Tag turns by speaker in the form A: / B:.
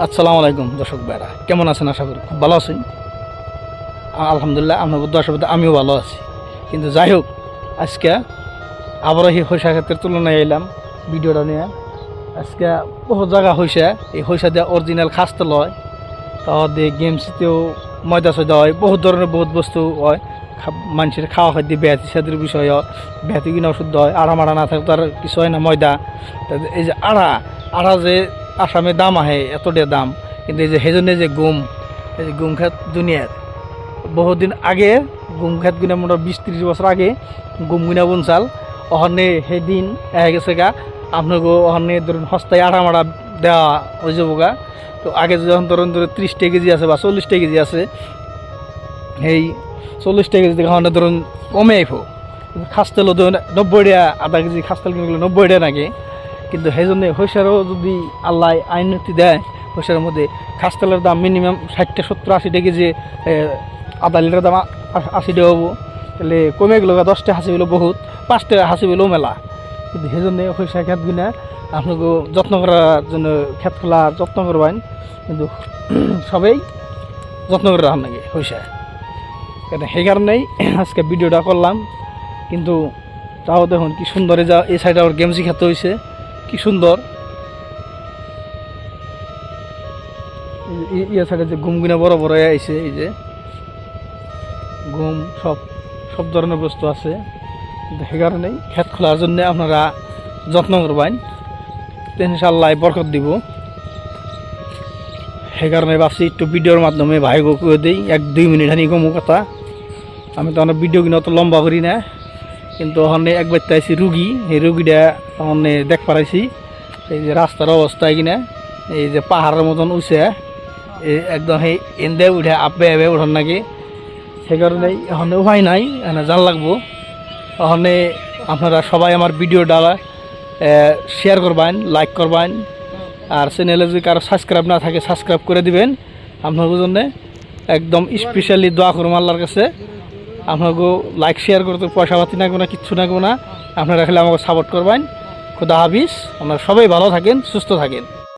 A: আসসালামু আলাইকুম দর্শক ভাইরা, কেমন আছেন? আশা করি খুব ভালো আছেন। আলহামদুলিল্লাহ, আপনার দর্শকদের আমিও ভালো আছি। কিন্তু যাই হোক, আজকে আবারও এই হইসা ক্ষেত্রের তুলনায় এলাম ভিডিওটা নিয়ে। আজকে বহু জায়গা হইসা, এই হইসা দিয়ে অরিজিনাল খাস্তে লয়, তাও দিয়ে গেমসতেও ময়দা সয়দা হয়, বহুত ধরনের বহুত বস্তু হয়। মানুষের খাওয়া খাদ্য ব্যাধি সাদের বিষয় হয়, ব্যাধি কিনা ওষুধ হয়। আড়া মারা না থাকলে তার কিছু হয় না ময়দা। এই যে আড়া যে আসামে দাম আহে এতটা দাম, কিন্তু এই যে সেজন্য যে গুম, এই যে গুম খাত দুনিয়ার বহুদিন আগে গুম খাত গুনা মোটা 20-30 বছর আগে গুম গুনা বনচাল ওখানে সেদিন এসে গেছে গা। আপনাকে ওখানে ধরুন সস্তায় আড়া মারা দেওয়া হয়ে যাবো গা। তো আগে যখন ধরুন 30 কেজি আছে বা 40 কেজি আছে, সেই 40 কেজি থেকে ওখানে ধরুন কমে আইব। কিন্তু খাস্তেলও ধরুন 90 টাকা, আধা কেজি খাস্তেল কিনে গেলে 90 টাকা নাকি। কিন্তু সেই জন্যে হইসারও যদি আল্লাহ আইনতি দেয়, হইসারের মধ্যে খাস্তেলের দাম মিনিমাম 60-70-80 কেজি, আধা লিটার দাম 80 টাকা হবো। তাহলে কমে গেল 10 টাকা হাসি হলো বহুত, 5 টাকা হাসি হলেও মেলা। কিন্তু সেই জন্যে হইসা খেত গুনা আপনাকে যত্ন করার জন্য খেত খোলার যত্ন করবেন। কিন্তু সবাই যত্ন করে রাখার নাকি হইসা, সেই কারণেই আজকে ভিডিওটা করলাম। কিন্তু তাও দেখুন কি সুন্দর এই সাইডে আবার গেমসি খেতে হয়েছে, কি সুন্দর। ইয়া সাইডে যে ঘুমগুনা বড় বড় আইছে, এই যে ঘুম সব ধরনের বস্তু আছে। সেই কারণেই খেত খোলার জন্য আপনারা যত্ন করবেন, ইনশাআল্লাহ বরকত দিব। সেই কারণে ভাবছি একটু ভিডিওর মাধ্যমে ভাই করে দিই, 1-2 মিনিট হানি কমু কথা। আমি তো অনেক ভিডিও কিনা অত লম্বা করি না, কিন্তু ওখানে একবার আইছি রুগী, এই রুগীটা ওখানে দেখ পারাইছি। এই যে রাস্তার অবস্থা কিনা, এই যে পাহাড়ের মতন উঠছে, এই একদম সেই এন্দে উঠে আপে আপে উঠান নাকি। সেই কারণেই ওখানে উপায় নাই, এখানে জান লাগবো। ওখানে আপনারা সবাই আমার ভিডিওটা শেয়ার করবেন, লাইক করবেন, আর চ্যানেলে যদি কারো সাবস্ক্রাইব না থাকে সাবস্ক্রাইব করে দিবেন। আপনাদের জন্য একদম স্পেশালি দোয়া করুন আল্লাহর কাছে। আপনাকেও লাইক শেয়ার করতে পয়সা পাতি নাকবো না, কিচ্ছু নাকবো না। আপনারা খালি আমাকে সাপোর্ট করবেন। খুদা হাফিজ। আপনারা সবাই ভালো থাকেন, সুস্থ থাকেন।